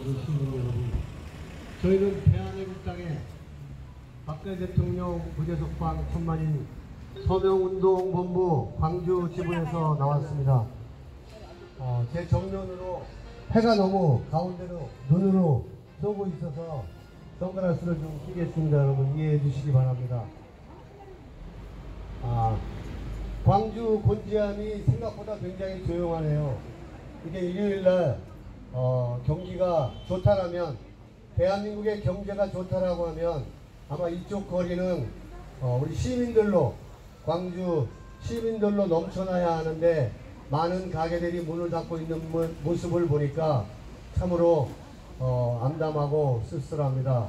광주 시민 여러분, 저희는 대한민국 땅에 박근혜 대통령 무죄석방 천만인 서명운동본부 광주 지부에서 나왔습니다. 제 정면으로 해가 너무 가운데로 눈으로 쏘고 있어서 선글라스를 좀 끼겠습니다. 여러분 이해해 주시기 바랍니다. 광주 곤지암이 생각보다 굉장히 조용하네요. 이게 일요일날 경기가 좋다라면, 대한민국의 경제가 좋다라고 하면 아마 이쪽 거리는 우리 시민들로, 광주 시민들로 넘쳐나야 하는데 많은 가게들이 문을 닫고 있는 모습을 보니까 참으로 암담하고 쓸쓸합니다.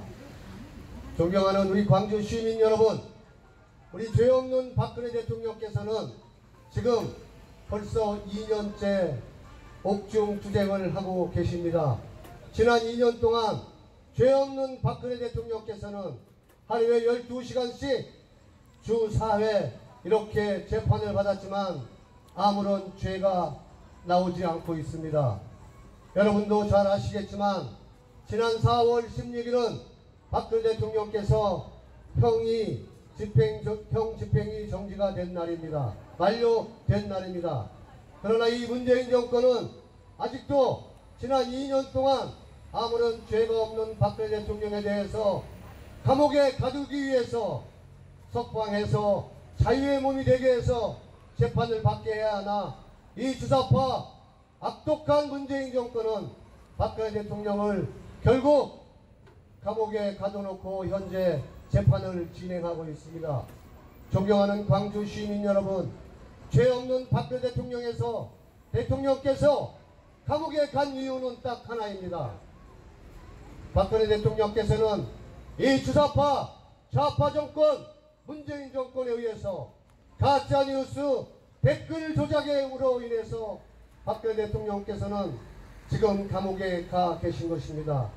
존경하는 우리 광주 시민 여러분, 우리 죄 없는 박근혜 대통령께서는 지금 벌써 2년째 옥중 투쟁을 하고 계십니다. 지난 2년 동안 죄 없는 박근혜 대통령께서는 하루에 12시간씩 주 4회 이렇게 재판을 받았지만 아무런 죄가 나오지 않고 있습니다. 여러분도 잘 아시겠지만 지난 4월 16일은 박근혜 대통령께서 형 집행이 정지가 된 날입니다. 만료된 날입니다. 그러나 이 문재인 정권은 아직도 지난 2년 동안 아무런 죄가 없는 박근혜 대통령에 대해서 감옥에 가두기 위해서 석방해서 자유의 몸이 되게 해서 재판을 받게 해야 하나, 이 주사파 악독한 문재인 정권은 박근혜 대통령을 결국 감옥에 가둬놓고 현재 재판을 진행하고 있습니다. 존경하는 광주 시민 여러분, 죄 없는 박근혜 대통령께서 감옥에 간 이유는 딱 하나입니다. 박근혜 대통령께서는 이 주사파 좌파 정권 문재인 정권에 의해서 가짜뉴스 댓글 조작으로 인해서 박근혜 대통령께서는 지금 감옥에 가 계신 것입니다.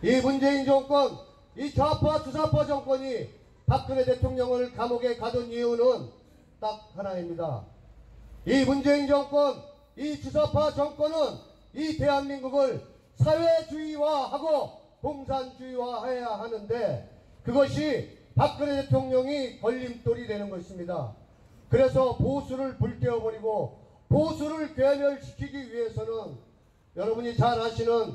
이 문재인 정권, 이 좌파 주사파 정권이 박근혜 대통령을 감옥에 가둔 이유는 딱 하나입니다. 이 문재인 정권, 이 주사파 정권은 이 대한민국을 사회주의화하고 공산주의화해야 하는데 그것이 박근혜 대통령이 걸림돌이 되는 것입니다. 그래서 보수를 불태워버리고 보수를 괴멸시키기 위해서는 여러분이 잘 아시는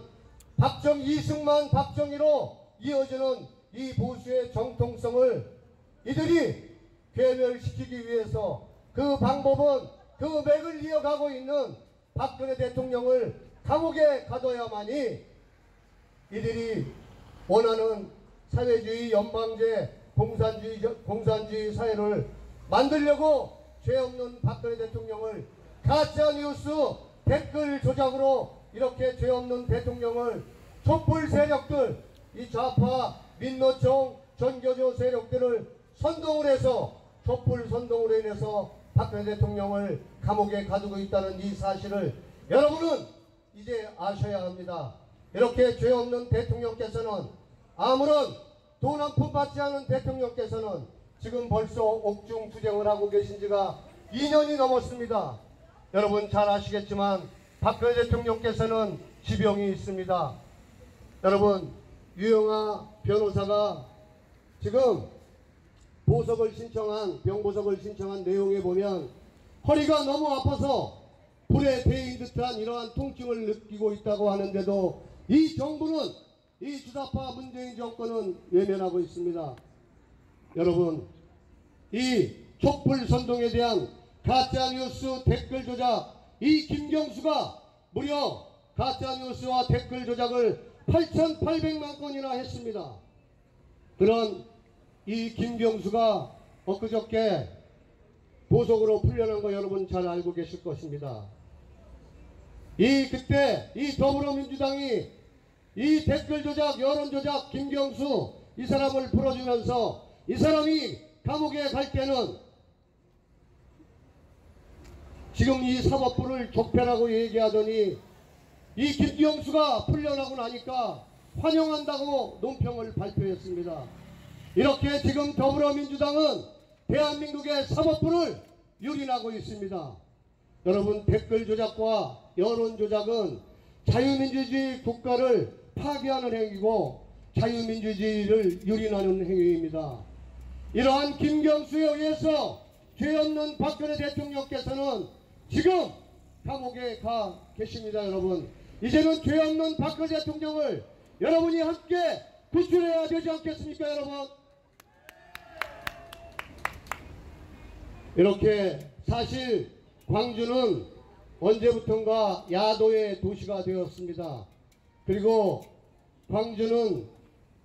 이승만 박정희로 이어지는 이 보수의 정통성을 이들이 괴멸시키기 위해서 그 방법은 그 맥을 이어가고 있는 박근혜 대통령을 감옥에 가둬야만이 이들이 원하는 사회주의 연방제 공산주의 사회를 만들려고 죄 없는 박근혜 대통령을 가짜뉴스 댓글 조작으로 이렇게 죄 없는 대통령을 촛불 세력들, 이 좌파 민노총 전교조 세력들을 선동을 해서 촛불 선동으로 인해서 박근혜 대통령을 감옥에 가두고 있다는 이 사실을 여러분은 이제 아셔야 합니다. 이렇게 죄 없는 대통령께서는, 아무런 돈 한 푼 받지 않은 대통령께서는 지금 벌써 옥중 투쟁을 하고 계신 지가 2년이 넘었습니다. 여러분 잘 아시겠지만 박근혜 대통령께서는 지병이 있습니다. 여러분, 유영아 변호사가 지금 병보석을 신청한 내용에 보면 허리가 너무 아파서 불에 데인 듯한 이러한 통증을 느끼고 있다고 하는데도 이 정부는, 이 주사파 문재인 정권은 외면하고 있습니다. 여러분, 이 촛불 선동에 대한 가짜뉴스 댓글 조작, 이 김경수가 무려 가짜뉴스와 댓글 조작을 8,800만 건이나 했습니다. 그런 이 김경수가 엊그저께 보석으로 풀려난 거 여러분 잘 알고 계실 것입니다. 그때 이 더불어민주당이 이 댓글 조작, 여론 조작 김경수 이 사람을 풀어주면서 이 사람이 감옥에 갈 때는 지금 이 사법부를 적폐라고 얘기하더니 이 김경수가 풀려나고 나니까 환영한다고 논평을 발표했습니다. 이렇게 지금 더불어민주당은 대한민국의 사법부를 유린하고 있습니다. 여러분, 댓글 조작과 여론 조작은 자유민주주의 국가를 파괴하는 행위고 자유민주주의를 유린하는 행위입니다. 이러한 김경수에 의해서 죄 없는 박근혜 대통령께서는 지금 감옥에 가 계십니다. 여러분, 이제는 죄 없는 박근혜 대통령을 여러분이 함께 구출해야 되지 않겠습니까? 여러분, 이렇게 사실 광주는 언제부턴가 야도의 도시가 되었습니다. 그리고 광주는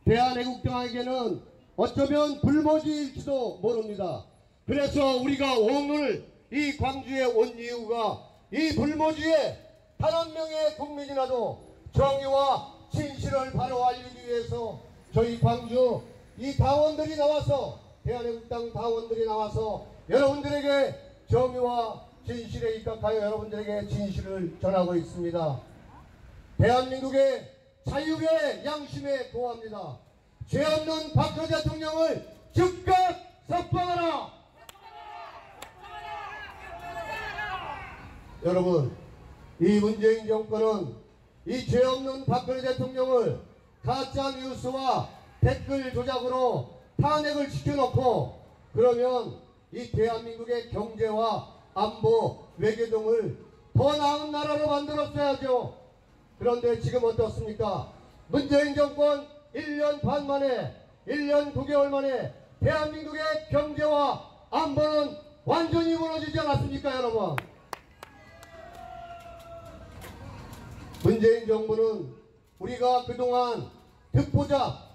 대한애국당에게는 어쩌면 불모지일지도 모릅니다. 그래서 우리가 오늘 이 광주에 온 이유가 이 불모지에 단 한 명의 국민이라도 정의와 진실을 바로 알리기 위해서 저희 광주 이 당원들이 나와서, 대한애국당 당원들이 나와서 여러분들에게 정의와 진실에 입각하여 여러분들에게 진실을 전하고 있습니다. 대한민국의 자유의 양심에 고합니다. 죄 없는 박근혜 대통령을 즉각 석방하라! 여러분, 이 문재인 정권은 이 죄 없는 박근혜 대통령을 가짜 뉴스와 댓글 조작으로 탄핵을 시켜놓고, 그러면 이 대한민국의 경제와 안보, 외교 등을 더 나은 나라로 만들었어야죠. 그런데 지금 어떻습니까? 문재인 정권 1년 반 만에, 1년 9개월 만에 대한민국의 경제와 안보는 완전히 무너지지 않았습니까, 여러분? 문재인 정부는 우리가 그동안 듣보잡,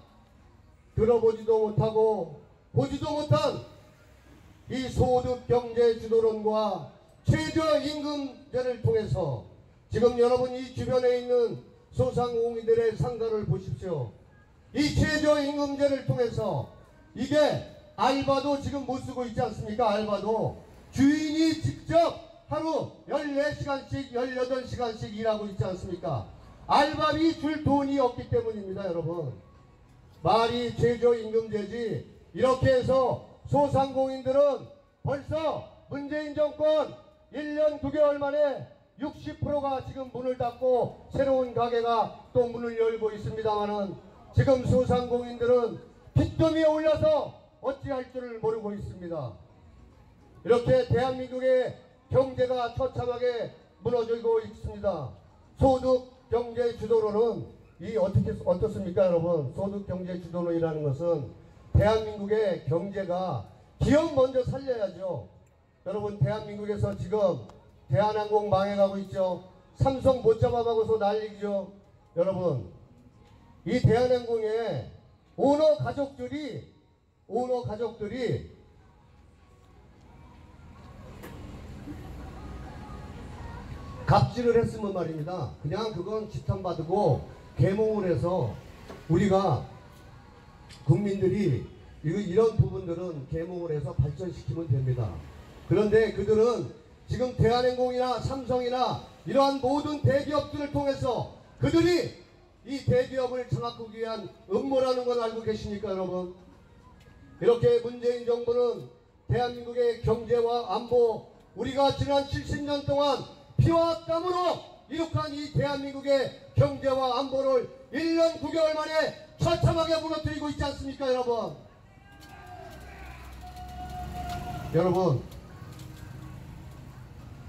들어보지도 못하고 보지도 못한 이 소득경제주도론과 최저임금제를 통해서 지금 여러분 이 주변에 있는 소상공인들의 상가를 보십시오. 이 최저임금제를 통해서 이게 알바도 지금 못 쓰고 있지 않습니까? 알바도 주인이 직접 하루 14시간씩 18시간씩 일하고 있지 않습니까? 알바비 줄 돈이 없기 때문입니다. 여러분, 말이 최저임금제지. 이렇게 해서 소상공인들은 벌써 문재인 정권 1년 9개월 만에 60%가 지금 문을 닫고 새로운 가게가 또 문을 열고 있습니다만은 지금 소상공인들은 빚더미에 올라서 어찌할 줄을 모르고 있습니다. 이렇게 대한민국의 경제가 처참하게 무너지고 있습니다. 소득경제주도론은 어떻습니까, 여러분? 소득경제주도론이라는 것은 대한민국의 경제가 기업 먼저 살려야죠. 여러분, 대한민국에서 지금 대한항공 망해가고 있죠. 삼성 못 잡아먹어서 난리죠. 여러분, 이 대한항공의 오너 가족들이 갑질을 했으면 말입니다. 그냥 그건 지탄받고 계몽을 해서 우리가 국민들이 이런 부분들은 계몽을 해서 발전시키면 됩니다. 그런데 그들은 지금 대한항공이나 삼성이나 이러한 모든 대기업들을 통해서 그들이 이 대기업을 장악하기 위한 음모라는 걸 알고 계십니까, 여러분? 이렇게 문재인 정부는 대한민국의 경제와 안보, 우리가 지난 70년 동안 피와 땀으로 이룩한 이 대한민국의 경제와 안보를 1년 9개월 만에 처참하게 무너뜨리고 있지 않습니까, 여러분? 여러분,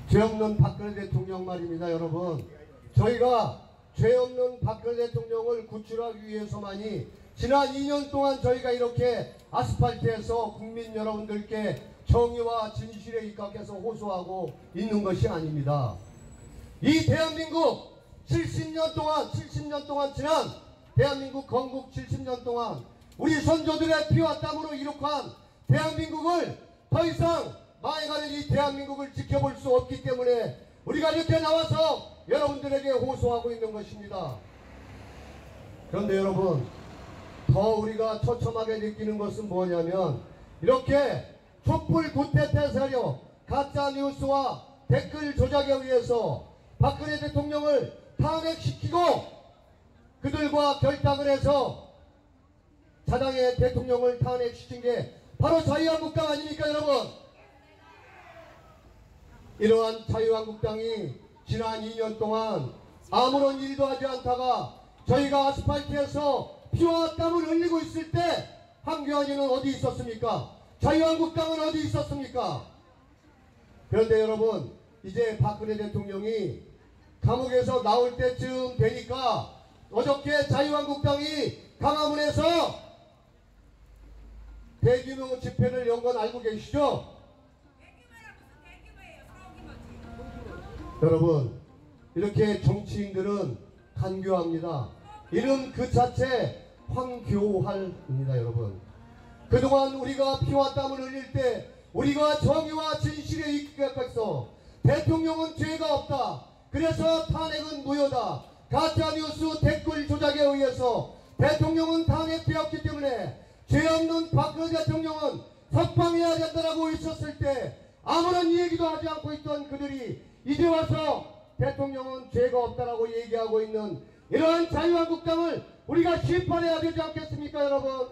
죄 없는 박근혜 대통령 말입니다. 여러분, 저희가 죄 없는 박근혜 대통령을 구출하기 위해서만이 지난 2년 동안 저희가 이렇게 아스팔트에서 국민 여러분들께 정의와 진실에 입각해서 호소하고 있는 것이 아닙니다. 이 대한민국 70년 동안 지난 대한민국 건국 70년 동안 우리 선조들의 피와 땀으로 이룩한 대한민국을 더 이상 망해가는 이 대한민국을 지켜볼 수 없기 때문에 우리가 이렇게 나와서 여러분들에게 호소하고 있는 것입니다. 그런데 여러분, 더 우리가 처참하게 느끼는 것은 뭐냐면 이렇게 촛불 구태타 세력, 가짜 뉴스와 댓글 조작에 의해서 박근혜 대통령을 탄핵시키고 그들과 결탁을 해서 자당의 대통령을 탄핵시킨 게 바로 자유한국당 아닙니까, 여러분? 이러한 자유한국당이 지난 2년 동안 아무런 일도 하지 않다가 저희가 아스팔트에서 피와 땀을 흘리고 있을 때 황교안이는 어디 있었습니까? 자유한국당은 어디 있었습니까? 그런데 여러분, 이제 박근혜 대통령이 감옥에서 나올 때쯤 되니까 어저께 자유한국당이 광화문에서 대규모 집회를 연 건 알고 계시죠? 여러분, 이렇게 정치인들은 간교합니다. 이름 그 자체 황교할입니다. 여러분, 그동안 우리가 피와 땀을 흘릴 때 우리가 정의와 진실에 입각해서 대통령은 죄가 없다, 그래서 탄핵은 무효다, 가짜뉴스 댓글 조작에 의해서 대통령은 탄핵되었기 때문에 죄 없는 박근혜 대통령은 석방해야 된다라고 있었을 때 아무런 얘기도 하지 않고 있던 그들이 이제 와서 대통령은 죄가 없다라고 얘기하고 있는 이러한 자유한국당을 우리가 심판해야 되지 않겠습니까, 여러분?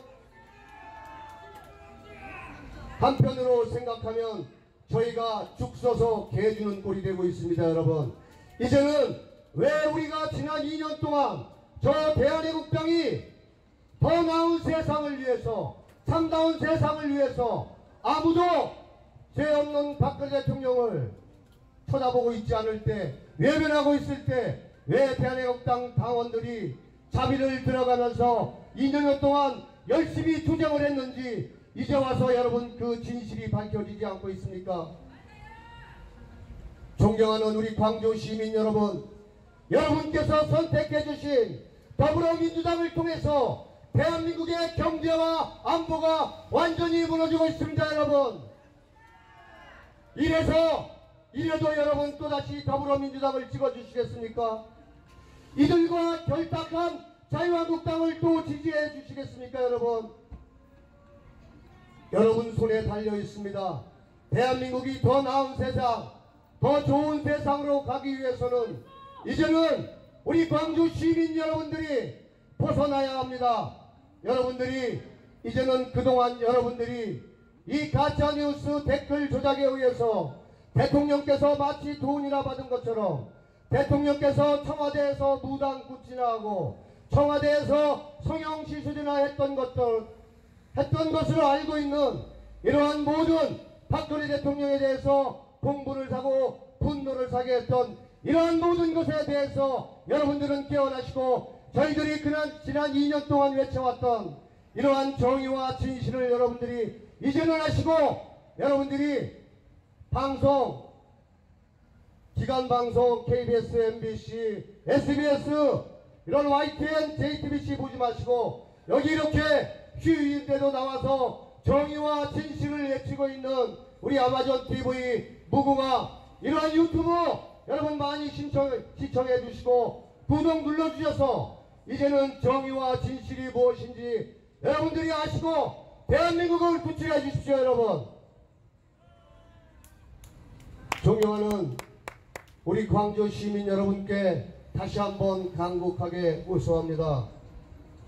한편으로 생각하면 저희가 죽 서서 개 주는 꼴이 되고 있습니다, 여러분. 이제는 왜 우리가 지난 2년 동안 저 대한애국당이 더 나은 세상을 위해서, 참다운 세상을 위해서 아무도 죄 없는 박근혜 대통령을 쳐다보고 있지 않을 때, 외면하고 있을 때 왜 대한애국당 당원들이 자비를 들어가면서 2년 동안 열심히 투쟁을 했는지 이제 와서 여러분 그 진실이 밝혀지지 않고 있습니까? 존경하는 우리 광주 시민 여러분, 여러분께서 선택해 주신 더불어민주당을 통해서 대한민국의 경제와 안보가 완전히 무너지고 있습니다, 여러분. 이래도 여러분 또다시 더불어민주당을 찍어주시겠습니까? 이들과 결탁한 자유한국당을 또 지지해 주시겠습니까, 여러분? 여러분 손에 달려 있습니다. 대한민국이 더 나은 세상, 더 좋은 세상으로 가기 위해서는 이제는 우리 광주 시민 여러분들이 벗어나야 합니다. 여러분들이 이제는 그동안 여러분들이 이 가짜뉴스 댓글 조작에 의해서 대통령께서 마치 돈이나 받은 것처럼 대통령께서 청와대에서 무단 구치나 하고 청와대에서 성형시술이나 했던 것을 알고 있는 이러한 모든 박근혜 대통령에 대해서 공분을 사고 분노를 사게 했던 이러한 모든 것에 대해서 여러분들은 깨어나시고 저희들이 지난 2년 동안 외쳐왔던 이러한 정의와 진실을 여러분들이 이제는 하시고 여러분들이 방송, 기간방송 KBS, MBC, SBS 이런 YTN, JTBC 보지 마시고 여기 이렇게 휴일인데도 나와서 정의와 진실을 외치고 있는 우리 아마존 TV, 무궁화 이러한 유튜브 여러분 많이 시청해 주시고 구독 눌러주셔서 이제는 정의와 진실이 무엇인지 여러분들이 아시고 대한민국을 구출해 주십시오, 여러분. 존경하는 우리 광주 시민 여러분께 다시 한번 간곡하게 호소합니다.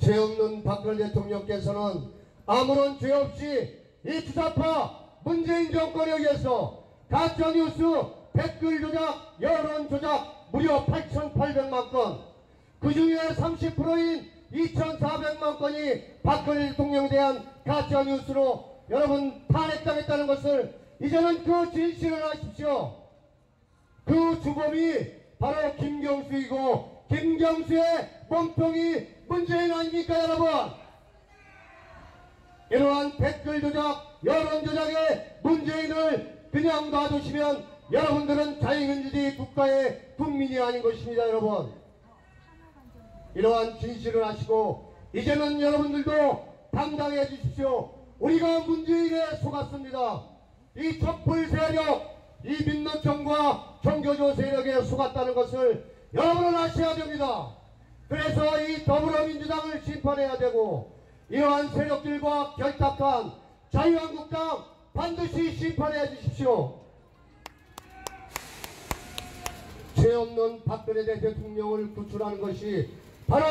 죄 없는 박근혜 대통령께서는 아무런 죄 없이 이 주사파 문재인 정권에 의해서 가짜뉴스, 댓글 조작, 여론 조작 무려 8,800만 건, 그 중에 30%인 2,400만 건이 박근혜 대통령에 대한 가짜뉴스로 여러분 탄핵당했다는 것을 이제는 그 진실을 하십시오. 그 주범이 바로 김경수이고 김경수의 몸통이 문재인 아닙니까, 여러분? 이러한 댓글 조작, 여론 조작에 문재인을 그냥 놔두시면 여러분들은 자유민주주의 국가의 국민이 아닌 것입니다, 여러분. 이러한 진실을 하시고 이제는 여러분들도 당당해 주십시오. 우리가 문재인에 속았습니다. 이 촛불 세력, 이 민노총과 종교조 세력에 속았다는 것을 여러분은 아셔야 됩니다. 그래서 이 더불어민주당을 심판해야 되고 이러한 세력들과 결탁한 자유한국당 반드시 심판해 주십시오. 죄 없는 박근혜 대통령을 구출하는 것이 바로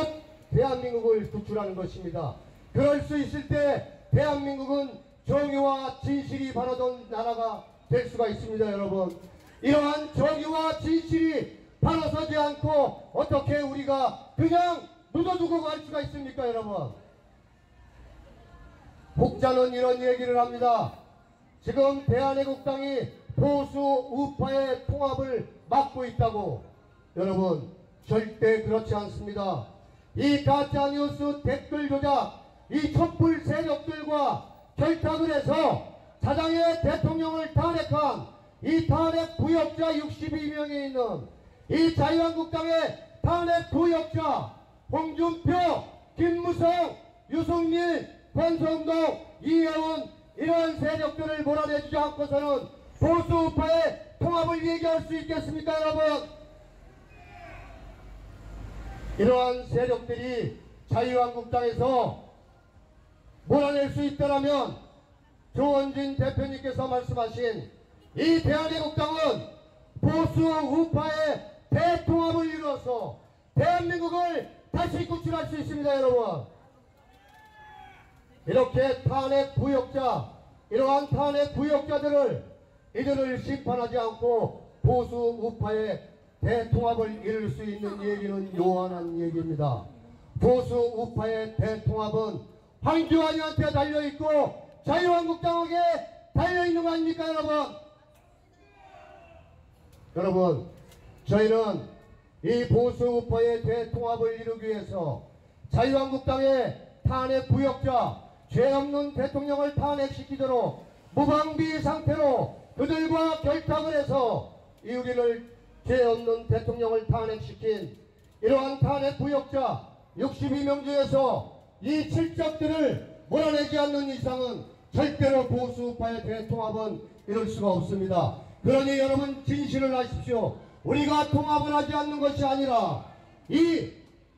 대한민국을 구출하는 것입니다. 그럴 수 있을 때 대한민국은 정의와 진실이 바라던 나라가 될 수가 있습니다, 여러분. 이러한 정의와 진실이 바로 서지 않고 어떻게 우리가 그냥 묻어두고 갈 수가 있습니까, 여러분? 혹자는 이런 얘기를 합니다. 지금 대한애국당이 보수 우파의 통합을 막고 있다고. 여러분, 절대 그렇지 않습니다. 이 가짜뉴스 댓글 조작, 이 촛불 세력들과 결탁을 해서 사장의 대통령을 탄핵한 이 탄핵 부역자 62명이 있는 이 자유한국당의 탄핵 부역자 홍준표, 김무성, 유승민, 권성동, 이혜원 이러한 세력들을 몰아내주지 않고서는 보수우파의 통합을 얘기할 수 있겠습니까, 여러분? 이러한 세력들이 자유한국당에서 몰아낼 수 있다면 조원진 대표님께서 말씀하신 이 대한애국당은 보수 우파의 대통합을 이루어서 대한민국을 다시 구출할 수 있습니다, 여러분. 이렇게 탄핵 부역자, 이러한 탄핵 부역자들을 이들을 심판하지 않고 보수 우파의 대통합을 이룰 수 있는 얘기는 요한한 얘기입니다. 보수 우파의 대통합은 황교안이한테 달려있고 자유한국당에게 달려있는 거 아닙니까, 여러분? 여러분, 저희는 이 보수 우파의 대통합을 이루기 위해서 자유한국당의 탄핵 부역자, 죄 없는 대통령을 탄핵시키도록 무방비 상태로 그들과 결탁을 해서 이 우리를 죄 없는 대통령을 탄핵시킨 이러한 탄핵 부역자 62명 중에서 이 칠적들을 몰아내지 않는 이상은 절대로 보수우파의 대통합은 이룰 수가 없습니다. 그러니 여러분 진실을 아십시오. 우리가 통합을 하지 않는 것이 아니라 이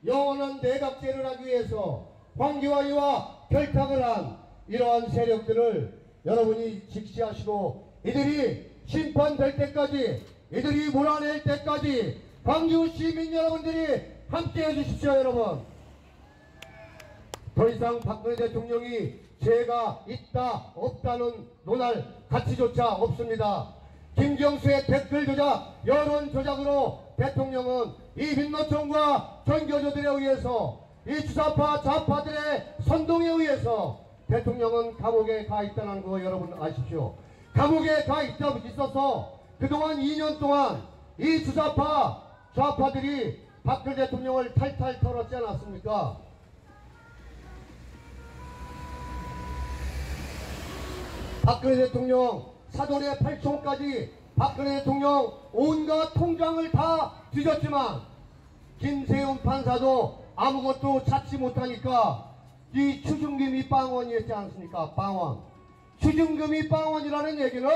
영원한 내각제를 하기 위해서 황교안이와 결탁을 한 이러한 세력들을 여러분이 직시하시고 이들이 심판될 때까지, 이들이 몰아낼 때까지 광주 시민 여러분들이 함께 해주십시오, 여러분. 더 이상 박근혜 대통령이 죄가 있다 없다는 논할 가치조차 없습니다. 김경수의 댓글 조작, 여론 조작으로 대통령은 이 민노총과 전교조들에 의해서 이 주사파 좌파들의 선동에 의해서 대통령은 감옥에 가 있다는 거 여러분 아십시오. 감옥에 가 있어서 그동안 2년 동안 이 주사파 좌파들이 박근혜 대통령을 탈탈 털었지 않았습니까? 박근혜 대통령 사돈의 8총까지 박근혜 대통령 온갖 통장을 다 뒤졌지만 김세훈 판사도 아무것도 찾지 못하니까 이 추징금이 빵원이었지 않습니까? 빵원. 추징금이 빵원이라는 얘기는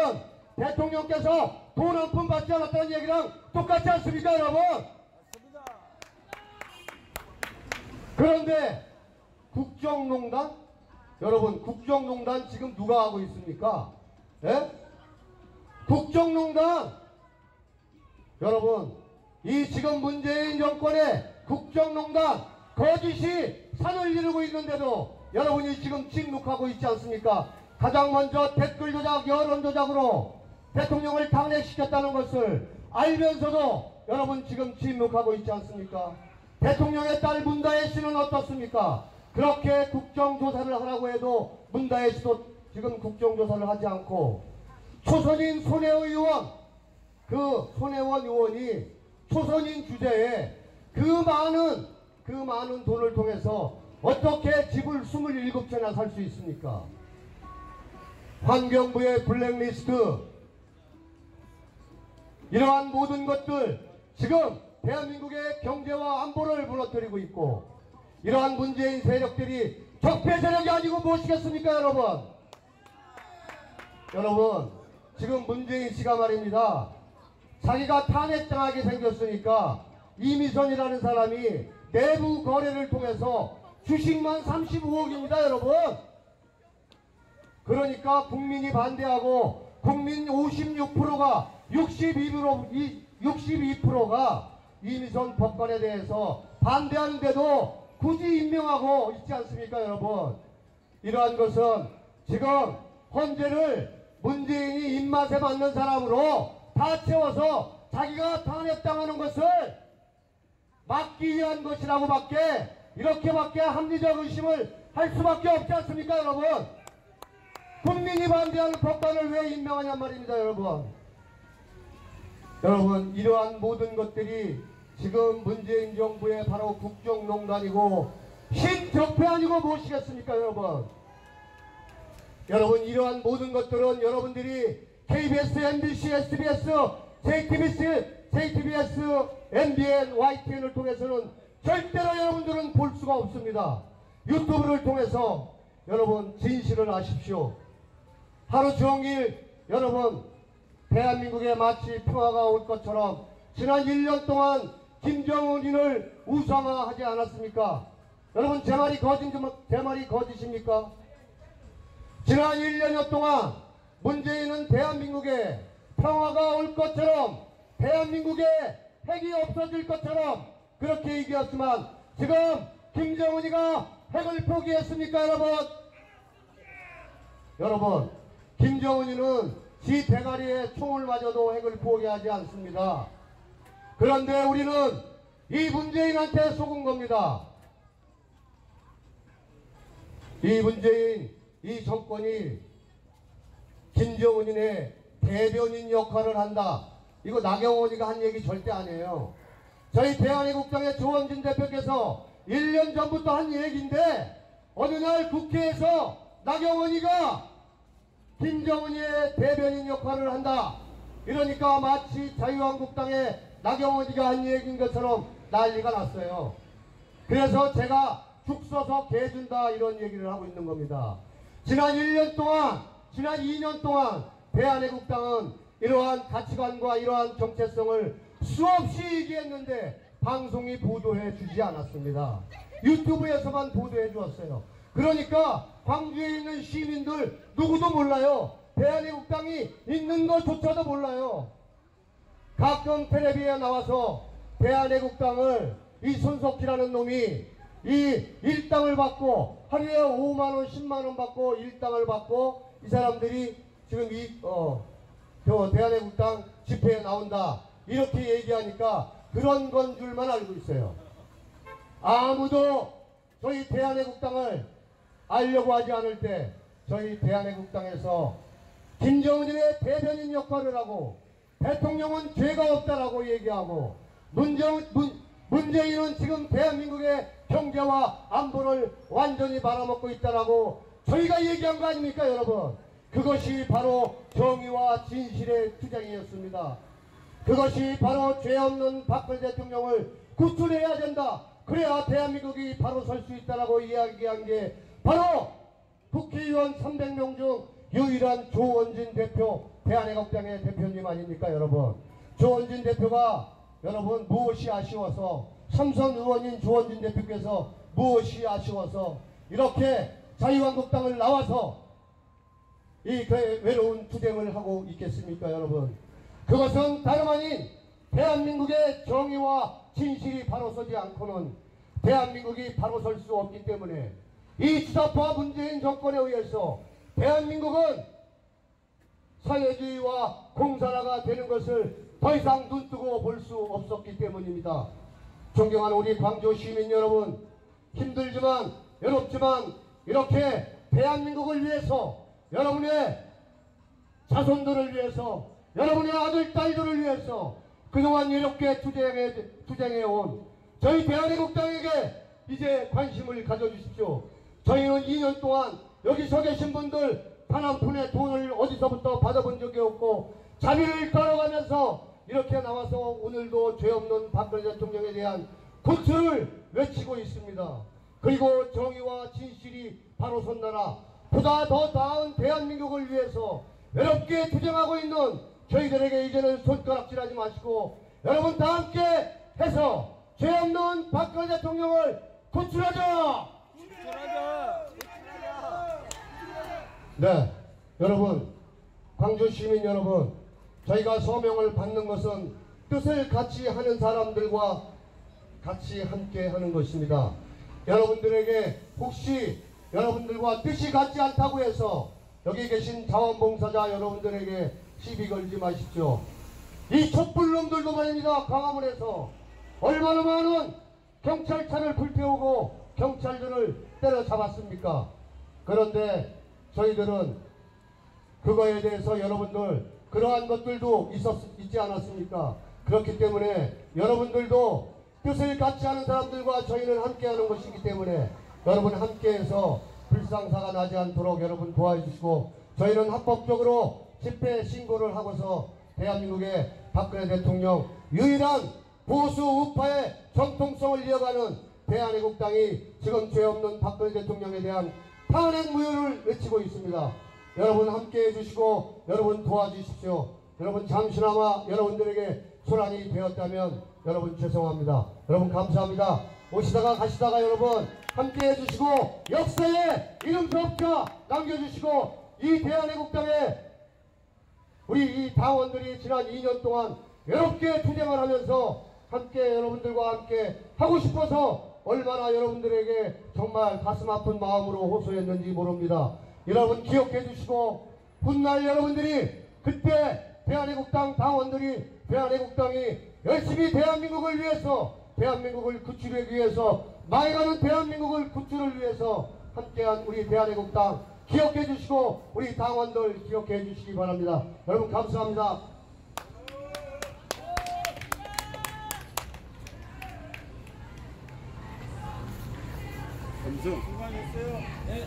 대통령께서 돈 한 푼 받지 않았다는 얘기랑 똑같지 않습니까, 여러분? 그런데 국정농단? 여러분, 국정농단 지금 누가 하고 있습니까? 예? 국정농단! 여러분, 이 지금 문재인 정권의 국정농단, 거짓이 산을 이루고 있는데도 여러분이 지금 침묵하고 있지 않습니까? 가장 먼저 댓글 조작, 여론 조작으로 대통령을 탄핵시켰다는 것을 알면서도 여러분 지금 침묵하고 있지 않습니까? 대통령의 딸 문다혜 씨는 어떻습니까? 그렇게 국정조사를 하라고 해도 문다혜 씨도 지금 국정조사를 하지 않고 초선인 손혜원 의원, 그 손혜원 의원이 초선인 주제에 그 많은 돈을 통해서 어떻게 집을 27채나 살 수 있습니까? 환경부의 블랙리스트, 이러한 모든 것들 지금 대한민국의 경제와 안보를 무너뜨리고 있고 이러한 문재인 세력들이 적폐 세력이 아니고 무엇이겠습니까, 여러분? 여러분, 지금 문재인 씨가 말입니다. 자기가 탄핵당하게 생겼으니까 이미선이라는 사람이 내부 거래를 통해서 주식만 35억입니다, 여러분. 그러니까 국민이 반대하고 국민 56%가 62%가 이미선 법관에 대해서 반대하는데도 굳이 임명하고 있지 않습니까, 여러분? 이러한 것은 지금 헌재를 문재인이 입맛에 맞는 사람으로 다 채워서 자기가 탄핵당하는 것을 막기 위한 것이라고밖에 이렇게밖에 합리적 의심을 할 수밖에 없지 않습니까 여러분? 국민이 반대하는 법관을 왜 임명하냔 말입니다 여러분. 여러분 이러한 모든 것들이 지금 문재인 정부의 바로 국정농단이고 신적폐 아니고 무엇이겠습니까 여러분? 여러분 이러한 모든 것들은 여러분들이 KBS, MBC, SBS, JTBS, MBN, YTN을 통해서는 절대로 여러분들은 볼 수가 없습니다. 유튜브를 통해서 여러분 진실을 아십시오. 하루 종일 여러분 대한민국에 마치 평화가 올 것처럼 지난 1년 동안 김정은을 우상화하지 않았습니까? 여러분 제 말이 거짓입니까? 지난 1년여 동안 문재인은 대한민국에 평화가 올 것처럼 대한민국에 핵이 없어질 것처럼 그렇게 얘기했지만 지금 김정은이가 핵을 포기했습니까 여러분? 여러분 김정은이는 지 대가리에 총을 맞아도 핵을 포기하지 않습니다. 그런데 우리는 이 문재인한테 속은 겁니다. 이 문재인 이 정권이 김정은의 대변인 역할을 한다. 이거 나경원이가 한 얘기 절대 아니에요. 저희 대한애국당의 조원진 대표께서 1년 전부터 한 얘기인데 어느 날 국회에서 나경원이가 김정은의 대변인 역할을 한다. 이러니까 마치 자유한국당의 나경원이가 한 얘기인 것처럼 난리가 났어요. 그래서 제가 죽 써서 개 준다 이런 얘기를 하고 있는 겁니다. 지난 1년 동안 지난 2년 동안 대한애국당은 이러한 가치관과 이러한 정체성을 수없이 얘기했는데 방송이 보도해 주지 않았습니다. 유튜브에서만 보도해 주었어요. 그러니까 광주에 있는 시민들 누구도 몰라요. 대한애국당이 있는 것조차도 몰라요. 가끔 텔레비에 나와서 대한애국당을 이 손석희라는 놈이 이 일당을 받고 하루에 5만원 10만원 받고 일당을 받고 이 사람들이 지금 대한애국당 집회에 나온다 이렇게 얘기하니까 그런 건 줄만 알고 있어요. 아무도 저희 대한애국당을 알려고 하지 않을 때 저희 대한애국당에서 김정은의 대변인 역할을 하고 대통령은 죄가 없다라고 얘기하고 문재인은 지금 대한민국의 경제와 안보를 완전히 말아먹고 있다라고 저희가 얘기한 거 아닙니까 여러분? 그것이 바로 정의와 진실의 투쟁이었습니다. 그것이 바로 죄 없는 박근혜 대통령을 구출해야 된다. 그래야 대한민국이 바로 설 수 있다라고 이야기한 게 바로 국회의원 300명 중 유일한 조원진 대표, 대한애국당의 대표님 아닙니까 여러분? 조원진 대표가 여러분 무엇이 아쉬워서 삼선 의원인 조원진 대표께서 무엇이 아쉬워서 이렇게 자유한국당을 나와서 이 외로운 투쟁을 하고 있겠습니까 여러분? 그것은 다름 아닌 대한민국의 정의와 진실이 바로 서지 않고는 대한민국이 바로 설 수 없기 때문에 이 주사파 문재인 정권에 의해서 대한민국은 사회주의와 공산화가 되는 것을 더 이상 눈뜨고 볼 수 없었기 때문입니다. 존경하는 우리 광주 시민 여러분, 힘들지만 외롭지만 이렇게 대한민국을 위해서 여러분의 자손들을 위해서 여러분의 아들 딸들을 위해서 그동안 이렇게 투쟁해온 저희 대한애국당에게 이제 관심을 가져주십시오. 저희는 2년 동안 여기 서 계신 분들 단 한 푼의 돈을 어디서부터 받아본 적이 없고 자비를 걸어가면서 이렇게 나와서 오늘도 죄 없는 박근혜 대통령에 대한 구출을 외치고 있습니다. 그리고 정의와 진실이 바로 선 나라, 보다 더 나은 대한민국을 위해서 외롭게 투쟁하고 있는 저희들에게 이제는 손가락질하지 마시고 여러분 다 함께 해서 죄 없는 박근혜 대통령을 구출하자! 네, 여러분, 광주 시민 여러분, 저희가 서명을 받는 것은 뜻을 같이 하는 사람들과 같이 함께 하는 것입니다. 여러분들에게 혹시 여러분들과 뜻이 같지 않다고 해서 여기 계신 자원봉사자 여러분들에게 시비 걸지 마십시오. 이 촛불놈들도 말입니다. 광화문에서 얼마나 많은 경찰차를 불태우고 경찰들을 때려잡았습니까? 그런데 저희들은 그거에 대해서 여러분들 그러한 것들도 있지 않았습니까? 그렇기 때문에 여러분들도 뜻을 같이 하는 사람들과 저희는 함께하는 것이기 때문에 여러분 함께해서 불상사가 나지 않도록 여러분 도와주시고, 저희는 합법적으로 집회 신고를 하고서 대한민국의 박근혜 대통령 유일한 보수 우파의 정통성을 이어가는 대한애국당이 지금 죄 없는 박근혜 대통령에 대한 탄핵 무효를 외치고 있습니다. 여러분 함께해 주시고 여러분 도와주십시오. 여러분 잠시나마 여러분들에게 소란이 되었다면 여러분 죄송합니다. 여러분 감사합니다. 오시다가 가시다가 여러분 함께해 주시고 역사에 이름표 없자 남겨주시고, 이 대한애국당의 우리 이 당원들이 지난 2년 동안 외롭게 투쟁을 하면서 함께 여러분들과 함께 하고 싶어서 얼마나 여러분들에게 정말 가슴 아픈 마음으로 호소했는지 모릅니다. 여러분 기억해 주시고, 훗날 여러분들이 그때 대한애국당 당원들이 대한애국당이 열심히 대한민국을 위해서, 대한민국을 구출하기 위해서, 망해가는 대한민국을 구출을 위해서 함께한 우리 대한애국당 기억해 주시고 우리 당원들 기억해 주시기 바랍니다. 여러분 감사합니다. 수고하셨어요. 네.